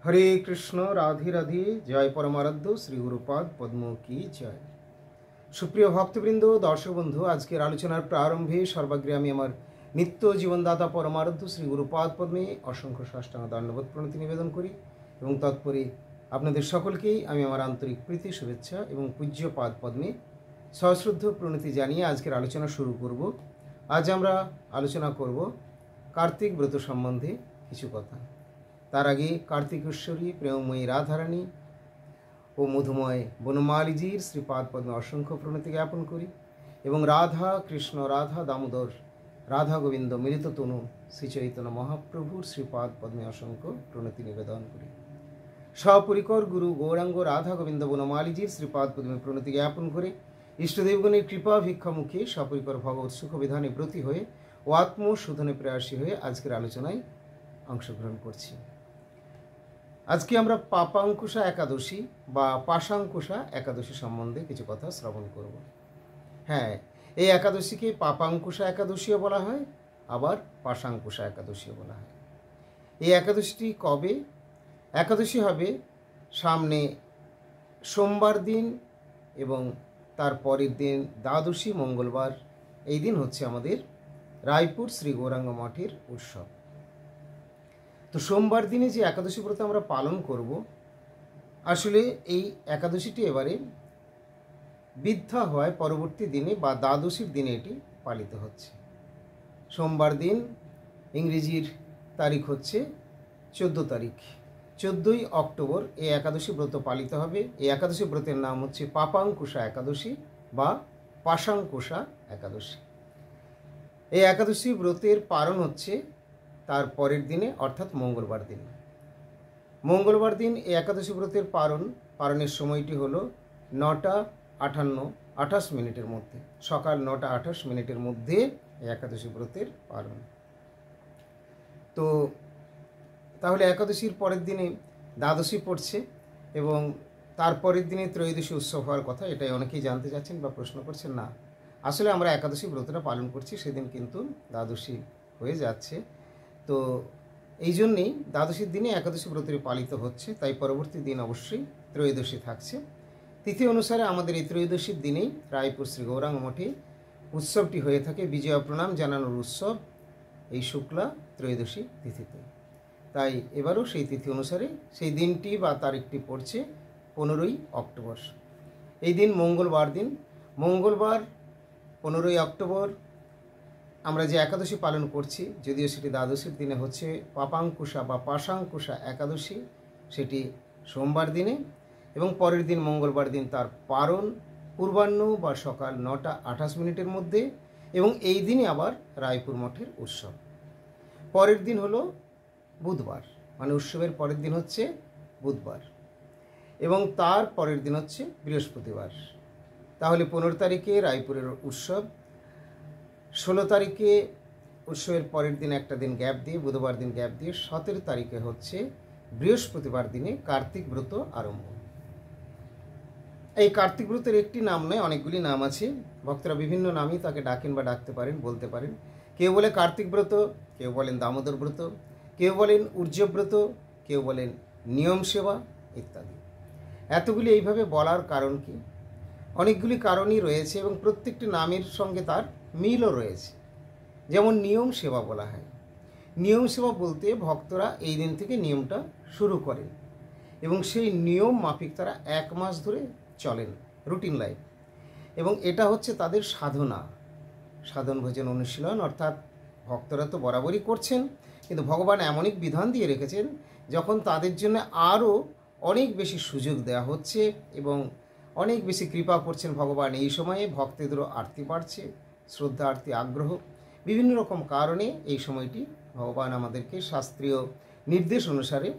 হরে কৃষ্ণ, রাধে রাধে, জয় পরমারাধ্য শ্রী গুরুপাদ পদ্ম কি জয়। সুপ্রিয় ভক্তবৃন্দ, দর্শক বন্ধু, আজকের আলোচনার প্রারম্ভে সর্বাগ্রে আমি আমার নিত্য জীবনদাতা পরমারাধ্য শ্রী গুরুপাদ পদ্মে অসংখ্য সাষ্টাঙ্গ দণ্ডবোধ প্রণতি নিবেদন করি এবং তৎপরে আপনাদের সকলকেই আমি আমার আন্তরিক প্রীতি, শুভেচ্ছা এবং পূজ্য পাদ পদ্মে সশ্রদ্ধ প্রণতি জানিয়ে আজকের আলোচনা শুরু করব। আজ আমরা আলোচনা করব কার্তিক ব্রত সম্বন্ধে কিছু কথা। তার আগে কার্তিকেশ্বরী প্রেমময়ী রাধারানী ও মধুময় বনমালীজির শ্রীপাদ পদ্মে অসংখ্য প্রণতি জ্ঞাপন করি এবং রাধা কৃষ্ণ, রাধা দামোদর, রাধা গোবিন্দ মিলিত তনু শ্রী চৈতন্য মহাপ্রভুর শ্রীপাদ পদ্মে অসংখ্য প্রণতি নিবেদন করি। সপরিকর গুরু গৌরাঙ্গ রাধা গোবিন্দ বনমালীজির শ্রীপাদ পদ্মে প্রণতি জ্ঞাপন করে ইষ্টদেবগণের কৃপা ভিক্ষামুখে সপরিকর ভগবৎ সুখ বিধানে ব্রতী হয়ে ও আত্মশোধনে প্রয়াসী হয়ে আজকের আলোচনায় অংশগ্রহণ করছি। আজকে আমরা পাপাঙ্কুশা একাদশী বা পাশাঙ্কুশা একাদশী সম্বন্ধে কিছু কথা শ্রবণ করব। হ্যাঁ, এই একাদশীকে পাপাঙ্কুশা একাদশীও বলা হয়, আবার পাশাঙ্কুশা একাদশীও বলা হয়। এই একাদশীটি কবে? একাদশী হবে সামনে সোমবার দিন এবং তার পরের দিন দ্বাদশী মঙ্গলবার। এই দিন হচ্ছে আমাদের রায়পুর শ্রী গৌরাঙ্গ মঠের উৎসব। তো সোমবার দিনে যে একাদশী ব্রত আমরা পালন করব, আসলে এই একাদশীটি এবারে বৃদ্ধা হয় পরবর্তী দিনে বা দ্বাদশীর দিনে এটি পালিত হচ্ছে। সোমবার দিন ইংরেজির তারিখ হচ্ছে 14 তারিখ, 14ই অক্টোবর এই একাদশী ব্রত পালিত হবে। এই একাদশী ব্রতের নাম হচ্ছে পাপাঙ্কুশা একাদশী বা পাশাঙ্কুশা একাদশী। এই একাদশী ব্রতের পারণ হচ্ছে তার পরের দিনে, অর্থাৎ মঙ্গলবার দিন। মঙ্গলবার দিন এই একাদশী ব্রতের পারণের সময়টি হলো 9:58 মধ্যে, সকাল 9:28 মধ্যে এই একাদশী ব্রতের পারণ। তো তাহলে একাদশীর পরের দিনে দ্বাদশী পড়ছে এবং তারপরের দিনে ত্রয়োদশী উৎসব হওয়ার কথা। এটাই অনেকেই জানতে চাচ্ছেন বা প্রশ্ন করছেন। না, আসলে আমরা একাদশী ব্রতটা পালন করছি, সেদিন কিন্তু দ্বাদশী হয়ে যাচ্ছে। তো এই জন্যেই দ্বাদশীর দিনে একাদশী ব্রতটি পালিত হচ্ছে, তাই পরবর্তী দিন অবশ্যই ত্রয়োদশী থাকছে। তিথি অনুসারে আমাদের এই ত্রয়োদশীর দিনেই রায়পুর শ্রী গৌরাঙ্গ মঠে উৎসবটি হয়ে থাকে। বিজয়া প্রণাম জানানোর উৎসব এই শুক্লা ত্রয়োদশী তিথিতে। তাই এবারও সেই তিথি অনুসারে সেই দিনটি বা তারিখটি পড়ছে 15ই অক্টোবর। এই দিন মঙ্গলবার দিন। মঙ্গলবার 15ই অক্টোবর আমরা যে একাদশী পালন করছি, যদিও সেটি দ্বাদশীর দিনে হচ্ছে পাপাঙ্কুশা বা পাশাঙ্কুশা একাদশী, সেটি সোমবার দিনে এবং পরের দিন মঙ্গলবার দিন তার পারণ পূর্বাহ্ন বা সকাল 9:28 মধ্যে এবং এই দিনে আবার রায়পুর মঠের উৎসব। পরের দিন হলো বুধবার, মানে উৎসবের পরের দিন হচ্ছে বুধবার এবং তার পরের দিন হচ্ছে বৃহস্পতিবার। তাহলে 15 তারিখে রায়পুরের উৎসব, 16 তারিখে উৎসবের পরের দিন একটা দিন গ্যাপ দিয়ে, বুধবার দিন গ্যাপ দিয়ে 17 তারিখে হচ্ছে বৃহস্পতিবার দিনে কার্তিক ব্রত আরম্ভ। এই কার্তিক ব্রতের একটি নাম নয়, অনেকগুলি নাম আছে। ভক্তরা বিভিন্ন নামই তাকে ডাকেন বা ডাকতে পারেন, বলতে পারেন। কেউ বলে কার্তিক ব্রত, কেউ বলেন দামোদর ব্রত, কেউ বলেন উর্জব্রত, কেউ বলেন নিয়ম সেবা ইত্যাদি। এতগুলি এইভাবে বলার কারণ কি? অনেকগুলি কারণই রয়েছে এবং প্রত্যেকটি নামের সঙ্গে তার মিলও রয়েছে। যেমন নিয়ম সেবা বলা হয়। নিয়ম সেবা বলতে ভক্তরা এই দিন থেকে নিয়মটা শুরু করেন এবং সেই নিয়ম মাফিক তারা 1 মাস ধরে চলেন, রুটিন লাইফ। এবং এটা হচ্ছে তাদের সাধনা, সাধন ভোজন অনুশীলন। অর্থাৎ ভক্তরা তো বরাবরই করছেন, কিন্তু ভগবান এমনই বিধান দিয়ে রেখেছেন যখন তাদের জন্য আরও অনেক বেশি সুযোগ দেওয়া হচ্ছে এবং অনেক বেশি কৃপা করছেন ভগবান। এই সময়ে ভক্তদেরও আরতি বাড়ছে, শ্রদ্ধা, আরতি, আগ্রহ, বিভিন্ন রকম কারণে এই সময়টি ভগবান আমাদেরকে শাস্ত্রীয় নির্দেশ অনুসারে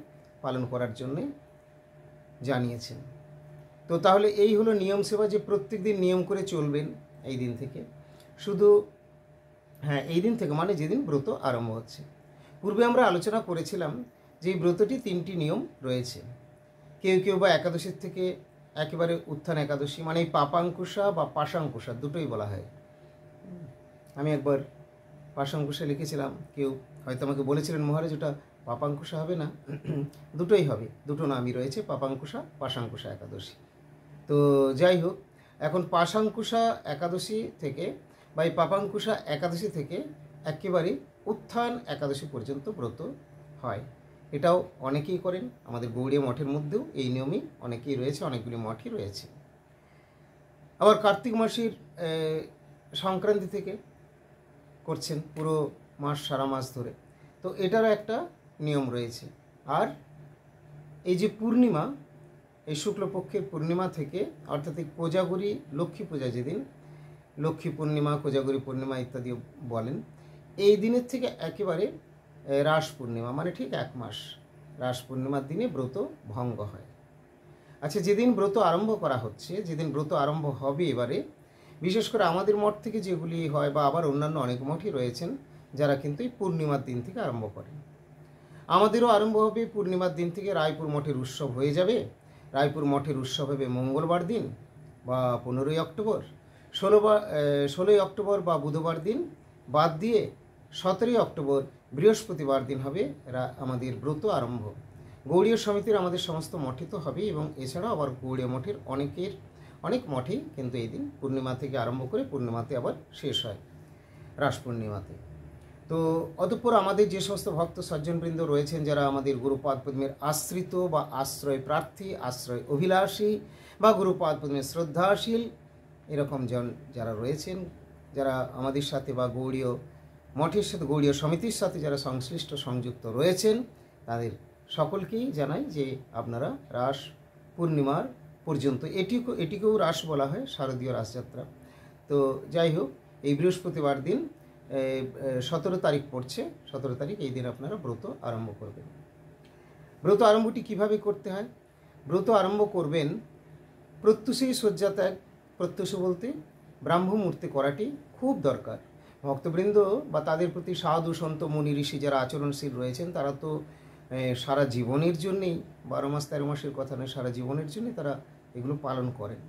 পালন করার জন্যে জানিয়েছেন। তো তাহলে এই হলো নিয়ম সেবা, যে প্রত্যেক দিন নিয়ম করে চলবেন এই দিন থেকে। শুধু হ্যাঁ, এই দিন থেকে মানে যেদিন ব্রত আরম্ভ হচ্ছে। পূর্বে আমরা আলোচনা করেছিলাম যে এই ব্রতটি 3টি নিয়ম রয়েছে। কেউ কেউ বা একাদশীর থেকে একেবারে উত্থান একাদশী, মানে এই পাপাঙ্কুশা বা পাশাঙ্কুশা দুটোই বলা হয়। আমি একবার পাশাঙ্কুশা লিখেছিলাম, কেউ হয়তো আমাকে বলেছিলেন মহারাজ ওটা পাপাঙ্কুশা হবে না, দুটোই হবে, দুটো নামই রয়েছে, পাপাঙ্কুশা পাশাঙ্কুশা একাদশী। তো যাই হোক, এখন পাশাঙ্কুশা একাদশী থেকে বা এই পাপাঙ্কুশা একাদশী থেকে একেবারে উত্থান একাদশী পর্যন্ত ব্রত হয়। এটাও অনেকেই করেন, আমাদের গৌড়ীয় মঠের মধ্যেও এই নিয়মই অনেকেই রয়েছে, অনেকগুলি মঠই রয়েছে। আবার কার্তিক মাসের সংক্রান্তি থেকে করছেন পুরো মাস, সারা মাস ধরে, তো এটারও একটা নিয়ম রয়েছে। আর এই যে পূর্ণিমা, এই শুক্লপক্ষের পূর্ণিমা থেকে, অর্থাৎ এই কোজাগরী লক্ষ্মী পূজা যেদিন, লক্ষ্মী পূর্ণিমা, কোজাগরী পূর্ণিমা ইত্যাদি বলেন, এই দিনের থেকে একেবারে রাস পূর্ণিমা, মানে ঠিক 1 মাস, রাস পূর্ণিমার দিনে ব্রত ভঙ্গ হয়। আচ্ছা, যেদিন ব্রত আরম্ভ করা হচ্ছে, যেদিন ব্রত আরম্ভ হবে এবারে, বিশেষ করে আমাদের মঠ থেকে যেগুলি হয়, বা আবার অন্যান্য অনেক মঠই রয়েছেন যারা কিন্তু এই পূর্ণিমার দিন থেকে আরম্ভ করেন। আমাদেরও আরম্ভ হবে পূর্ণিমার দিন থেকে। রায়পুর মঠের উৎসব হয়ে যাবে। রায়পুর মঠের উৎসব হবে মঙ্গলবার দিন বা 15ই অক্টোবর, 16ই অক্টোবর বা বুধবার দিন বাদ দিয়ে 17ই অক্টোবর বৃহস্পতিবার দিন হবে আমাদের ব্রত আরম্ভ। গৌড়ীয় সমিতির আমাদের সমস্ত মঠে তো হবে, এবং এছাড়াও আবার গৌড়ীয় মঠের অনেক মঠেই কিন্তু এই দিন পূর্ণিমা থেকে আরম্ভ করে পূর্ণিমাতে আবার শেষ হয়, রাস পূর্ণিমাতে। তো অতঃপর আমাদের যে সমস্ত ভক্ত সজ্জনবৃন্দ রয়েছেন, যারা আমাদের গুরুপাদ পদ্মের আশ্রিত বা আশ্রয় প্রার্থী, আশ্রয় অভিলাষী বা গুরুপাদ পদ্মের শ্রদ্ধাশীল, এরকম যারা রয়েছেন, যারা আমাদের সাথে বা গৌড়ীয় মঠের সাথে, গৌড়ীয় সমিতির সাথে যারা সংশ্লিষ্ট সংযুক্ত রয়েছেন, তাদের সকলকেই জানাই যে আপনারা রাস পূর্ণিমার পর্যন্ত, এটিকেও রাস বলা হয়, শারদীয় রাসযাত্রা। তো যাই হোক, এই বৃহস্পতিবার দিন 17 তারিখ পড়ছে, 17 তারিখ, এই দিন আপনারা ব্রত আরম্ভ করবেন। ব্রত আরম্ভটি কিভাবে করতে হয়? ব্রত আরম্ভ করবেন প্রত্যুষেই শয্যা ত্যাগ। প্রত্যুষ বলতে ব্রাহ্ম মুহূর্তে করাটি খুব দরকার। ভক্তবৃন্দ বা তাদের প্রতি সাধু সন্ত মুনি ঋষি যারা আচরণশীল রয়েছেন, তারা তো সারা জীবনের জন্যেই, 12 মাস 13 মাসের কথা নয়, সারা জীবনের জন্যই তারা এগুলো পালন করেন।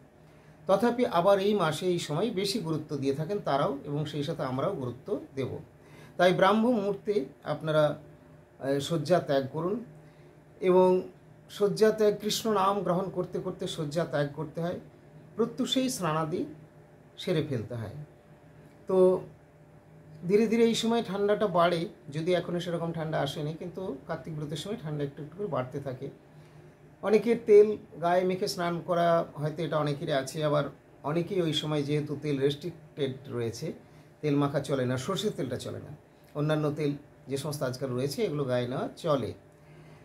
তথাপি আবার এই মাসে, এই সময় বেশি গুরুত্ব দিয়ে থাকেন তারাও, এবং সেই সাথে আমরাও গুরুত্ব দেব। তাই ব্রাহ্ম মুহূর্তে আপনারা শয্যা ত্যাগ করুন, এবং শয্যা ত্যাগ, কৃষ্ণ নাম গ্রহণ করতে করতে শয্যা ত্যাগ করতে হয়। প্রত্যুষেই স্নানাদি সেরে ফেলতে হয়। তো ধীরে ধীরে এই সময় ঠান্ডাটা বাড়ে, যদি এখনও সেরকম ঠান্ডা আসেনি, কিন্তু কার্তিক ব্রতের সময় ঠান্ডা একটু একটু করে বাড়তে থাকে। অনেকের তেল গায়ে মেখে স্নান করা হয়তো এটা অনেকেরই আছে, আবার অনেকেই ওই সময় যেহেতু তেল রেস্ট্রিক্টেড রয়েছে, তেল মাখা চলে না, সর্ষের তেলটা চলে না, অন্যান্য তেল যে সমস্ত আজকাল রয়েছে এগুলো গায়ে নেওয়া চলে।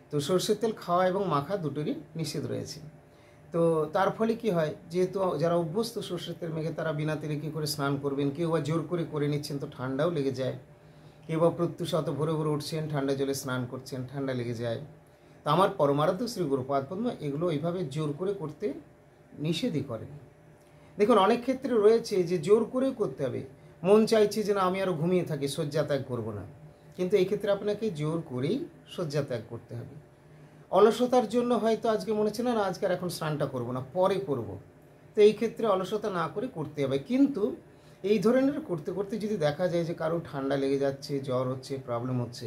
তো সর্ষের তেল খাওয়া এবং মাখা দুটোরই নিষেধ রয়েছে। তো তার ফলে কি হয়, যেহেতু যারা অভ্যস্ত সর্ষের তেল মেখে, তারা বিনা তেলে কী করে স্নান করবেন, কেউ বা জোর করে নিচ্ছেন, তো ঠান্ডাও লেগে যায়। কেউ বা প্রত্যুষ অত ভোরে ভোরে উঠছেন, ঠান্ডা জলে স্নান করছেন, ঠান্ডা লেগে যায়। তো আমার পরমারাধ্য শ্রী গুরুপাদ পদ্ম এগুলো এইভাবে জোর করে করতে নিষেধই করেন। দেখুন, অনেক ক্ষেত্রে রয়েছে যে জোর করেও করতে হবে, মন চাইছে যে না আমি আরও ঘুমিয়ে থাকি, শয্যা ত্যাগ করবো না, কিন্তু এই ক্ষেত্রে আপনাকে জোর করেই শয্যা ত্যাগ করতে হবে। অলসতার জন্য হয়তো আজকে মনে হচ্ছে না আজকে আর এখন স্নানটা করবো না, পরে করব, তো এই ক্ষেত্রে অলসতা না করে করতে হবে। কিন্তু এই ধরনের করতে করতে যদি দেখা যায় যে কারো ঠান্ডা লেগে যাচ্ছে, জ্বর হচ্ছে, প্রবলেম হচ্ছে,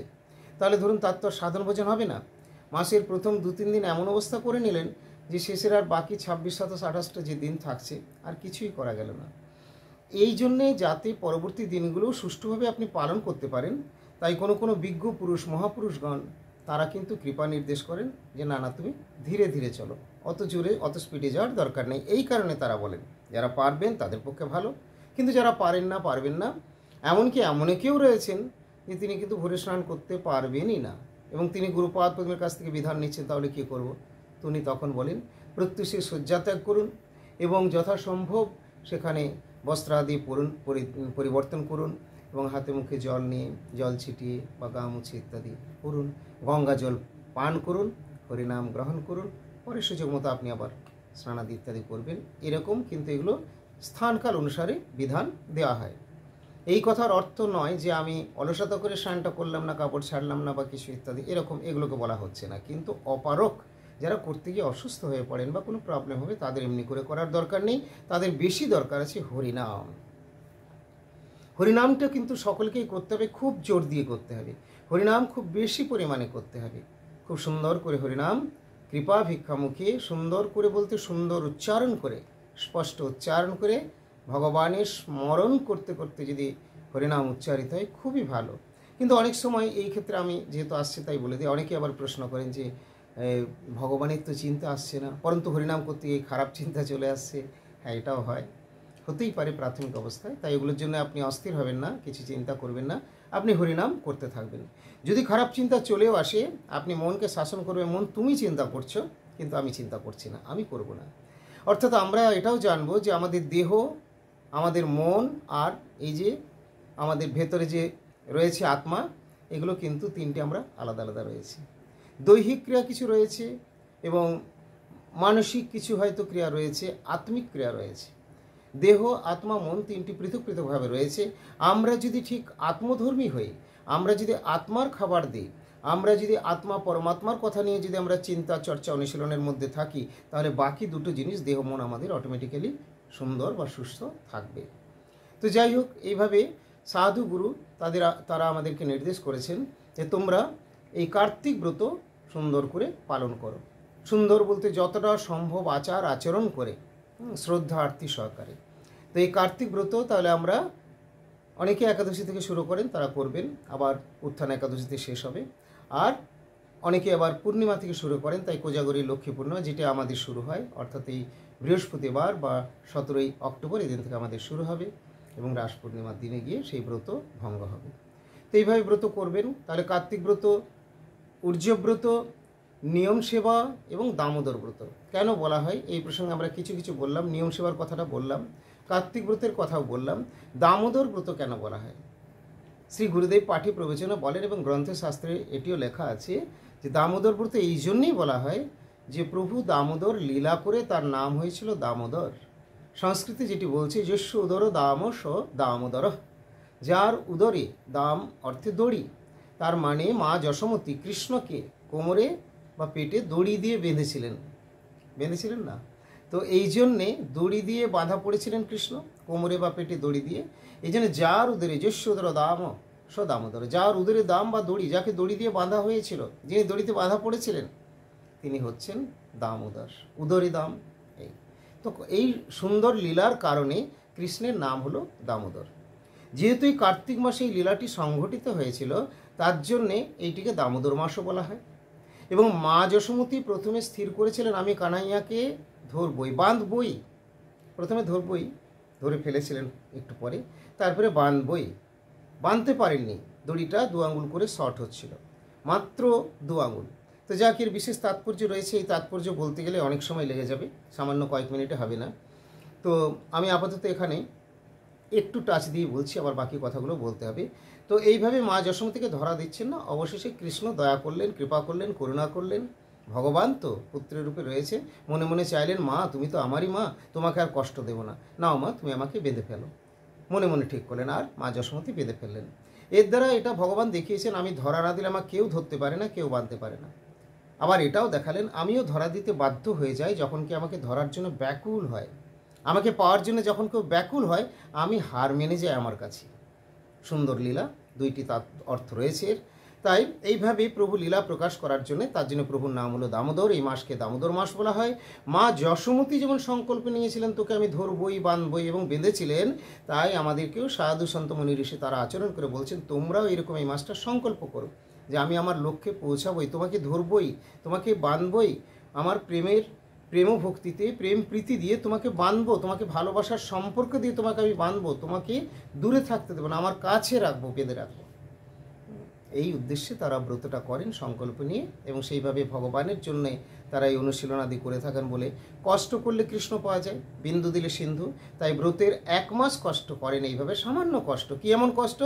তাহলে ধরুন তার তো সাধন ভোজন হবে না। মাসের প্রথম 2-3 দিন এমন অবস্থা করে নিলেন যে শেষের আর বাকি 26, 27, 28টা যে দিন থাকছে আর কিছুই করা গেল না। এই জন্যে যাতে পরবর্তী দিনগুলো সুষ্ঠুভাবে আপনি পালন করতে পারেন, তাই কোনো বিজ্ঞ পুরুষ, মহাপুরুষগণ তারা কিন্তু কৃপা নির্দেশ করেন যে না তুমি ধীরে ধীরে চলো, অত জোরে অত স্পিডে যাওয়ার দরকার নেই। এই কারণে তারা বলেন যারা পারবেন তাদের পক্ষে ভালো, কিন্তু যারা পারবেন না, এমনকি কেউ রয়েছেন যে তিনি কিন্তু ভোরে স্নান করতে পারবেনই না, এবং তিনি গুরুপাদ পদ্মের কাছ থেকে বিধান নিচ্ছেন, তাহলে কী করব? তিনি তখন বলেন প্রত্যুষে শয্যা ত্যাগ করুন, এবং যথাসম্ভব সেখানে বস্ত্র আদি পরিবর্তন করুন, এবং হাতে মুখে জল নিয়ে, জল ছিটিয়ে বা গা মুছে ইত্যাদি করুন, গঙ্গা জল পান করুন, হরিনাম গ্রহণ করুন, পরে সুযোগ মতো আপনি আবার স্নানাদি ইত্যাদি করবেন। এরকম কিন্তু এগুলো স্থানকাল অনুসারে বিধান দেওয়া হয়। এই কথার অর্থ নয় যে আমি অলসতা করে স্নানটা করলাম না, কাপড় ছাড়লাম না বা কিছু ইত্যাদি, এগুলোকে বলা হচ্ছে না। কিন্তু অপারক যারা করতে গিয়ে অসুস্থ হয়ে পড়েন বা কোনো প্রবলেম হবে, তাদের এমনি করে করার দরকার নেই, তাদের বেশি দরকার আছে হরিনাম। হরিনামটা কিন্তু সকলকেই করতে হবে, খুব জোর দিয়ে করতে হবে। হরিনাম খুব বেশি পরিমাণে করতে হবে, খুব সুন্দর করে হরিনাম কৃপা ভিক্ষামুখে সুন্দর করে বলতে সুন্দর উচ্চারণ করে, স্পষ্ট উচ্চারণ করে ভগবানের স্মরণ করতে করতে যদি হরিনাম উচ্চারিত হয় খুবই ভালো। কিন্তু অনেক সময় এই ক্ষেত্রে আমি যেহেতু আসছে তাই বলে দিই, অনেকে আবার প্রশ্ন করেন যে ভগবানের তো চিন্তা আসছে না, পরন্তু হরিনাম করতে গিয়ে খারাপ চিন্তা চলে আসছে। হ্যাঁ, এটাও হয়, হতেই পারে প্রাথমিক অবস্থায়। তাই এগুলোর জন্য আপনি অস্থির হবেন না, কিছু চিন্তা করবেন না, আপনি হরিনাম করতে থাকবেন। যদি খারাপ চিন্তা চলেও আসে, আপনি মনকে শাসন করবেন, মন তুমি চিন্তা করছো কিন্তু আমি চিন্তা করছি না, আমি করব না। অর্থাৎ আমরা এটাও জানবো যে আমাদের দেহ, আমাদের মন আর এই যে আমাদের ভেতরে যে রয়েছে আত্মা, এগুলো কিন্তু তিনটে আমরা আলাদা আলাদা রয়েছে। দৈহিক ক্রিয়া কিছু রয়েছে এবং মানসিক কিছু হয়তো ক্রিয়া রয়েছে, আত্মিক ক্রিয়া রয়েছে। দেহ, আত্মা, মন তিনটি পৃথক পৃথকভাবে রয়েছে। আমরা যদি ঠিক আত্মধর্মী হই, আমরা যদি আত্মার খাবার দিই, আমরা যদি আত্মা পরমাত্মার কথা নিয়ে যদি আমরা চিন্তা চর্চা অনুশীলনের মধ্যে থাকি, তাহলে বাকি দুটো জিনিস দেহ মন আমাদের অটোমেটিক্যালি সুন্দর বা সুস্থ থাকবে। তো যাই হোক, এইভাবে সাধু গুরু তারা আমাদেরকে নির্দেশ করেছেন যে তোমরা এই কার্তিক ব্রত সুন্দর করে পালন করো। সুন্দর বলতে যতটা সম্ভব আচার আচরণ করে, শ্রদ্ধা আরতি সহকারে। তো এই কার্তিক ব্রত তাহলে আমরা অনেকে একাদশী থেকে শুরু করেন, তারা করবেন, আবার উত্থান একাদশীতে শেষ হবে। আর অনেকে আবার পূর্ণিমা থেকে শুরু করেন, তাই কোজাগরী লক্ষ্মী পূর্ণিমা যেটা আমাদের শুরু হয়, অর্থাৎ এই বৃহস্পতিবার বা 17ই অক্টোবর এই দিন থেকে আমাদের শুরু হবে এবং রাস পূর্ণিমার দিনে গিয়ে সেই ব্রত ভঙ্গ হবে। তো এইভাবে ব্রত করবেন। তাহলে কার্তিক ব্রত, উর্জ্যব্রত, নিয়ম সেবা এবং দামোদর ব্রত কেন বলা হয় এই প্রসঙ্গে আমরা কিছু কিছু বললাম। নিয়ম সেবার কথাটা বললাম, কার্তিক ব্রতের কথাও বললাম। দামোদর ব্রত কেন বলা হয়? শ্রী গুরুদেব পাঠে প্রবচনে বলেন এবং গ্রন্থশাস্ত্রে এটিও লেখা আছে যে দামোদর ব্রত এই জন্যই বলা হয় যে প্রভু দামোদর লীলা করে তার নাম হয়েছিল দামোদর। সংস্কৃতে যেটি বলছে যস্য উদর দামস দামোদর, যার উদরে দাম অর্থে দড়ি, তার মানে মা যশোমতী কৃষ্ণকে কোমরে বা পেটে দড়ি দিয়ে বেঁধেছিলেন না? তো এই জন্যে দড়ি দিয়ে বাঁধা পড়েছিলেন কৃষ্ণ, কোমরে বা পেটে দড়ি দিয়ে। এই জন্য যার উদরে যস্য উদর দাম স দামোদর, যার উদরে দাম বা দড়ি, যাকে দড়ি দিয়ে বাঁধা হয়েছিল, যিনি দড়িতে বাঁধা পড়েছিলেন, তিনি হচ্ছেন দামোদর, উদরে দাম। তো এই সুন্দর লীলার কারণে কৃষ্ণের নাম হলো দামোদর। যেহেতু এই কার্তিক মাসে এই লীলাটি সংঘটিত হয়েছিল, তার জন্যে এইটিকে দামোদর মাসও বলা হয়। এবং মা যশোমতী প্রথমে স্থির করেছিলেন আমি কানাইয়াকে ধরবই, বাঁধবই। প্রথমে ধরবই, ধরে ফেলেছিলেন একটু পরে, তারপরে বাঁধবই, বাঁধতে পারেননি, দড়িটা 2 আঙুল করে শর্ট হচ্ছিল, মাত্র 2 আঙুল। তো যাক, এর বিশেষ তাৎপর্য রয়েছে। এই তাৎপর্য বলতে গেলে অনেক সময় লেগে যাবে, সামান্য কয়েক মিনিটে হবে না। তো আমি আপাতত এখানে একটু টাচ দিয়ে বলছি, আবার বাকি কথাগুলো বলতে হবে। তো এইভাবে মা যশোমতীকে ধরা দিচ্ছেন না, অবশেষে কৃষ্ণ দয়া করলেন, কৃপা করলেন, করুণা করলেন। ভগবান তো পুত্রের রূপে রয়েছে, মনে মনে চাইলেন মা তুমি তো আমারই মা, তোমাকে আর কষ্ট দেবো না, নাও মা তুমি আমাকে বেঁধে ফেলো। মনে মনে ঠিক করলেন আর মা যশোমতী বেঁধে ফেললেন। এর দ্বারা এটা ভগবান দেখিয়েছেন আমি ধরা না দিলে আমাকে কেউ ধরতে পারে না, কেউ বাঁধতে পারে না। আবার এটাও দেখালেন আমিও ধরা দিতে বাধ্য হয়ে যাই যখন কি আমাকে ধরার জন্য ব্যাকুল হয়, আমাকে পাওয়ার জন্য যখন কেউ ব্যাকুল হয়, আমি হার মেনে যাই আমার কাছে। সুন্দর লীলা, দুইটি তার অর্থ রয়েছে। তাই এইভাবে প্রভু লীলা প্রকাশ করার জন্য, তার জন্য প্রভুর নাম হলো দামোদর। এই মাসকে দামোদর মাস বলা হয়। মা যশোমতী যেমন সংকল্প নিয়েছিলেন তোকে আমি ধরবই, বাঁধবই এবং বেঁধেছিলেন, তাই আমাদেরকেও সাধু সন্ত মুনি ঋষি তারা আচরণ করে বলছেন তোমরাও এরকম এই মাসটা সংকল্প করো যে আমি আমার লক্ষ্যে পৌঁছাবই, তোমাকে ধরবই, তোমাকে বাঁধবই, আমার প্রেম ভক্তিতে প্রেম প্রীতি দিয়ে তোমাকে বাঁধবো, তোমাকে ভালোবাসার সম্পর্ক দিয়ে তোমাকে আমি বাঁধবো, তোমাকে দূরে থাকতে দেবো না, আমার কাছে রাখবো, বেঁধে রাখবো। এই উদ্দেশ্যে তারা ব্রতটা করেন সংকল্প নিয়ে, এবং সেইভাবে ভগবানের জন্যে তারা এই অনুশীলনাদি করে থাকেন বলে কষ্ট করলে কৃষ্ণ পাওয়া যায়, বিন্দু দিলে সিন্ধু। তাই ব্রতের 1 মাস কষ্ট করেন এইভাবে, সামান্য কষ্ট। কি এমন কষ্ট?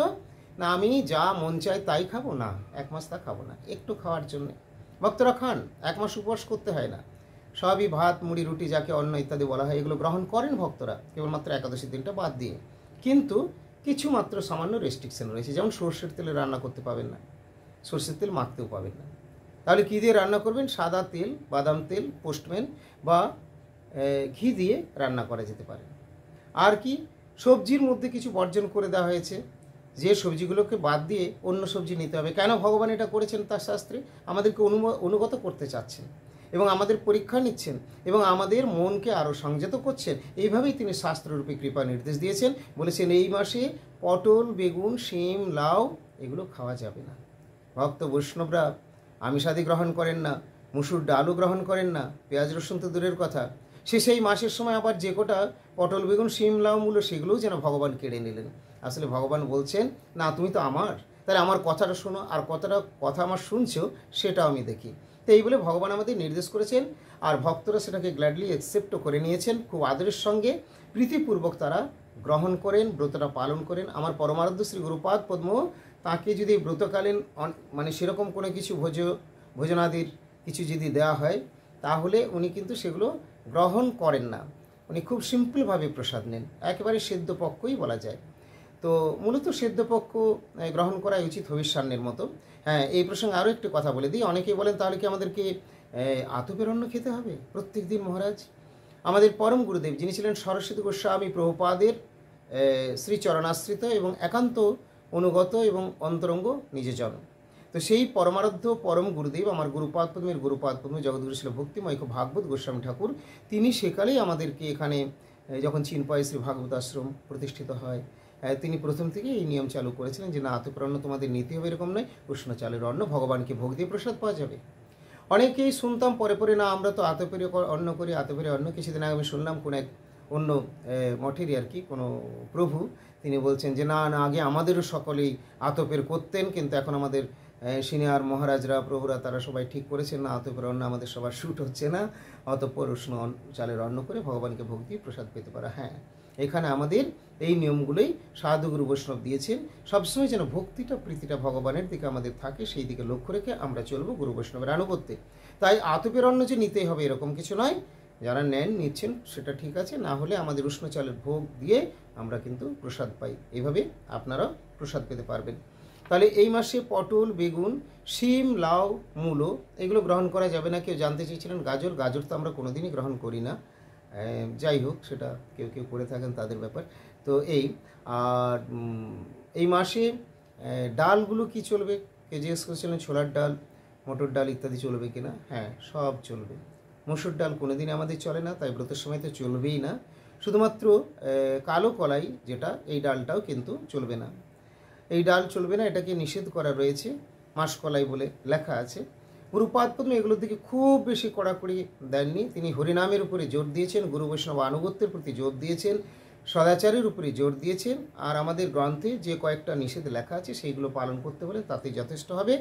না আমি যা মন চাই তাই খাবো না, 1 মাস তা খাবো না, একটু খাওয়ার জন্যে ভক্তরা খান। 1 মাস উপবাস করতে হয় না, সবই ভাত মুড়ি রুটি যাকে অন্ন ইত্যাদি বলা হয় এগুলো গ্রহণ করেন ভক্তরা, কেবলমাত্র একাদশী দিনটা বাদ দিয়ে। কিন্তু কিছু মাত্র সামান্য রেস্ট্রিকশন রয়েছে, যেমন সর্ষের তেলে রান্না করতে পাবেন না, সর্ষের তেল মাখতেও পাবেন না। তাহলে কী দিয়ে রান্না করবেন? সাদা তেল, বাদাম তেল, পোস্টম্যান বা ঘি দিয়ে রান্না করা যেতে পারে। আর কি, সবজির মধ্যে কিছু বর্জন করে দেওয়া হয়েছে, যে সবজিগুলোকে বাদ দিয়ে অন্য সবজি নিতে হবে। কেন ভগবান এটা করেছেন তার শাস্ত্রে? আমাদেরকে অনুগত করতে চাচ্ছেন এবং আমাদের পরীক্ষা নিচ্ছেন এবং আমাদের মনকে আরও সংযত করছেন। এইভাবেই তিনি শাস্ত্ররূপী কৃপা নির্দেশ দিয়েছেন। বলেছেন এই মাসে পটল, বেগুন, শিম, লাউ এগুলো খাওয়া যাবে না। ভক্ত বৈষ্ণবরা আমিষাদি গ্রহণ করেন না, মুসুর ডালও গ্রহণ করেন না, পেঁয়াজ রসুন তো দূরের কথা। সেই মাসের সময় আবার যে কটা পটল, বেগুন, শিম, লাউ, মূলো সেগুলোও যেন ভগবান কেড়ে নিলেন। আসলে ভগবান বলছেন না, তুমি তো আমার, তাহলে আমার কথাটা শোনো, আর কথা আমার শুনছো সেটাও আমি দেখি। তো এই বলে ভগবান আমাদের নির্দেশ করেছেন, আর ভক্তরা সেটাকে গ্ল্যাডলি অ্যাকসেপ্টও করে নিয়েছেন। খুব আদরের সঙ্গে প্রীতিপূর্বক তারা গ্রহণ করেন, ব্রতটা পালন করেন। আমার পরমারাধ্য শ্রী গুরুপাদ পদ্ম তাকে যদি ব্রতকালীন মানে সেরকম কোনো কিছু ভোজনাদির কিছু যদি দেওয়া হয়, তাহলে উনি কিন্তু সেগুলো গ্রহণ করেন না। উনি খুব সিম্পলভাবে প্রসাদ নেন, একেবারে সেদ্ধ পক্ষই বলা যায়। তো মূলত সেদ্ধ পক্ষ গ্রহণ করা উচিত হবিষ্যান্নের মতো। হ্যাঁ, এই প্রসঙ্গে আরও একটি কথা বলে দিই। অনেকেই বলেন তাহলে কি আমাদেরকে আতপের অন্ন খেতে হবে প্রত্যেক দিন? মহারাজ, আমাদের পরম গুরুদেব যিনি ছিলেন সরস্বতী গোস্বামী প্রভুপাদের শ্রীচরণাশ্রিত এবং একান্ত অনুগত এবং অন্তরঙ্গ নিজজন, তো সেই পরমারাধ্য পরম গুরুদেব আমার গুরুপাদ পদ্ম জগৎগুরু ছিল ভক্তিময় ভাগবত গোস্বামী ঠাকুর, তিনি সেকালেই আমাদেরকে এখানে যখন চিনপায় শ্রী ভাগবত আশ্রম প্রতিষ্ঠিত হয়, তিনি প্রথম থেকে এই নিয়ম চালু করেছিলেন যে না, আতপের অন্ন তোমাদের নিতে হবে এরকম নয়, উষ্ণ চালের অন্ন, ভগবানকে ভোগ দিয়ে প্রসাদ পাওয়া যাবে। অনেকেই শুনতাম পরে না, আমরা তো আতপের অন্ন করি, আতপের অন্ন। কিছুদিন আগে আমি শুনলাম কোন এক অন্য মঠেরই আর কি কোনো প্রভু, তিনি বলছেন যে না আগে আমাদেরও সকলেই আতপের করতেন, কিন্তু এখন আমাদের সিনিয়র মহারাজরা, প্রভুরা, তারা সবাই ঠিক করেছেন না, আতপের অন্ন আমাদের সবার শ্যুট হচ্ছে না, অতঃপর উষ্ণ চালের অন্ন করে ভগবানকে ভোগ দিয়ে প্রসাদ পেতে পারা। হ্যাঁ, এখানে আমাদের এই নিয়মগুলোই সাধুগুরু বৈষ্ণব দিয়েছেন। সবসময় যেন ভক্তিটা, প্রীতিটা ভগবানের দিকে আমাদের থাকে, সেই দিকে লক্ষ্য রেখে আমরা চলবো গুরু বৈষ্ণবের আনুগত্যে। তাই আতপের অন্ন যে নিতেই হবে এরকম কিছু নয়, যারা নিচ্ছেন সেটা ঠিক আছে, না হলে আমাদের উষ্ণ চালের ভোগ দিয়ে আমরা কিন্তু প্রসাদ পাই। এইভাবে আপনারাও প্রসাদ পেতে পারবেন। তাহলে এই মাসে পটল, বেগুন, শিম, লাউ, মূলো এগুলো গ্রহণ করা যাবে না। কেউ জানতে চেয়েছিলেন গাজর তো আমরা কোনোদিনই গ্রহণ করি না। যাই হোক, সেটা কেউ করে থাকেন তাদের ব্যাপার। তো আর এই মাসে ডালগুলো কি চলবে? কে জিজ্ঞেস করেছিলেন ছোলার ডাল, মটর ডাল ইত্যাদি চলবে কিনা? হ্যাঁ, সব চলবে। মসুর ডাল কোনোদিন আমাদের চলে না, তাই ব্রতের সময় তো চলবেই না। শুধুমাত্র কালো কলাই যেটা, এই ডালটাও কিন্তু চলবে না। এই ডাল চলবে না, এটাকে নিষেধ করা রয়েছে, মাসকলাই বলে লেখা আছে। গুরুপাদ পদ্ম এগুলোর দিকে খুব বেশি কড়াকড়ি দেননি। তিনি হরিনামের উপরে জোর দিয়েছেন, গুরু বৈষ্ণব আনুগত্যের প্রতি জোর দিয়েছেন, সদাচারের উপরে জোর দিয়েছেন। আর আমাদের গ্রন্থে যে কয়েকটা নিষেধ লেখা আছে সেইগুলো পালন করতে হলে তাতে যথেষ্ট হবে।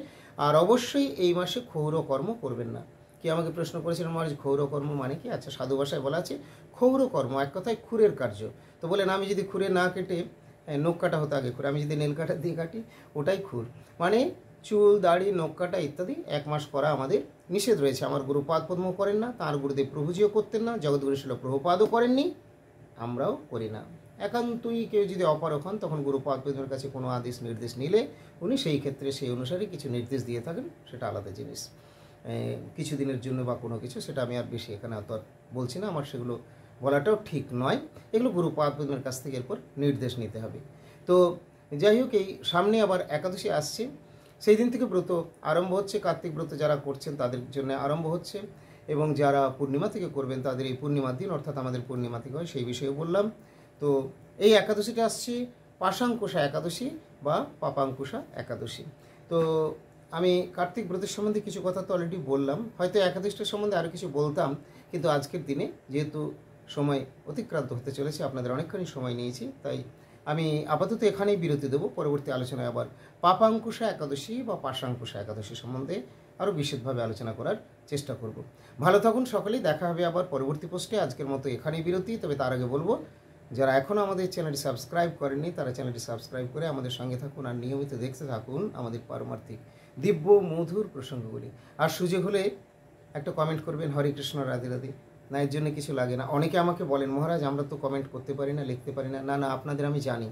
আর অবশ্যই এই মাসে ক্ষৌর কর্ম করবেন না। কি আমাকে প্রশ্ন করেছিলেন মহারাজ ক্ষৌর কর্ম মানে কি? আচ্ছা, সাধু ভাষায় বলা আছে ক্ষৌর কর্ম এক কথায় খুরের কার্য। তো বলেন আমি যদি খুরে না কেটে, নখ কাটা হতো আগে খুর, আমি যদি নেল কাটা দিয়ে কাটি ওটাই খুর। মানে চুল, দাড়ি, নখ কাটা ইত্যাদি 1 মাস করা আমাদের নিষেধ রয়েছে। আমার গুরুপাদ পদ্ম করেন না, তাঁর গুরুদেব প্রভুজিও করতেন না, জগৎগুরু ছিল প্রভুপাদও করেননি, আমরাও করি না। একান্তই কেউ যদি অপারক হন, তখন গুরুপাদ পদ্মের কাছে কোনো আদেশ নির্দেশ নিলে উনি সেই ক্ষেত্রে সেই অনুসারে কিছু নির্দেশ দিয়ে থাকেন, সেটা আলাদা জিনিস। কিছুদিনের জন্য বা কোনো কিছু, সেটা আমি আর বেশি এখানে অত বলছি না, আমার সেগুলো বলাটাও ঠিক নয়। এগুলো গুরুপাদ পদ্মের কাছ থেকে এরপর নির্দেশ নিতে হবে। তো যাই হোক, এই সামনে আবার একাদশী আসছে, সেই দিন থেকে ব্রত আরম্ভ হচ্ছে। কার্তিক ব্রত যারা করছেন তাদের জন্য আরম্ভ হচ্ছে, এবং যারা পূর্ণিমা থেকে করবেন তাদের এই পূর্ণিমার দিন, অর্থাৎ আমাদের পূর্ণিমা থেকে হয়, সেই বিষয়ে বললাম। তো এই একাদশীটা আসছে পাশাঙ্কুশা একাদশী বা পাপাঙ্কুশা একাদশী। তো আমি কার্তিক ব্রতের সম্বন্ধে কিছু কথা তো অলরেডি বললাম, হয়তো একাদশীটার সম্বন্ধে আরও কিছু বলতাম, কিন্তু আজকের দিনে যেহেতু সময় অতিক্রান্ত হতে চলেছে, আপনাদের অনেকখানি সময় নিয়েছি, তাই আমি আপাতত এখানেই বিরতি দেবো। পরবর্তী আলোচনায় আবার পাপাঙ্কুশা একাদশী বা পাশাঙ্কুশা একাদশী সম্বন্ধে আরও বিশদভাবে আলোচনা করার চেষ্টা করব। ভালো থাকুন সকলেই, দেখা হবে আবার পরবর্তী পোস্টে। আজকের মতো এখানেই বিরতি। তবে তার আগে বলবো, যারা এখনও আমাদের চ্যানেলটি সাবস্ক্রাইব করেননি তারা চ্যানেলটি সাবস্ক্রাইব করে আমাদের সঙ্গে থাকুন, আর নিয়মিত দেখতে থাকুন আমাদের পারমার্থিক দিব্য মধুর প্রসঙ্গগুলি। আর সুযোগ হলে একটা কমেন্ট করবেন, হরে কৃষ্ণ, রাধে রাধে। না, এর জন্য কিছু লাগে না। অনেকে আমাকে বলেন মহারাজ আমরা তো কমেন্ট করতে পারি না, লিখতে পারি না। না, আপনাদের আমি জানি,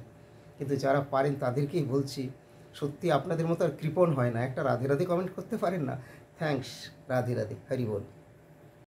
কিন্তু যারা পারেন তাদেরকেই বলছি, সত্যি আপনাদের মতো আর কৃপণ হয় না, একটা রাধে রাধে কমেন্ট করতে পারেন না। থ্যাঙ্কস, রাধে রাধে, হরি বল।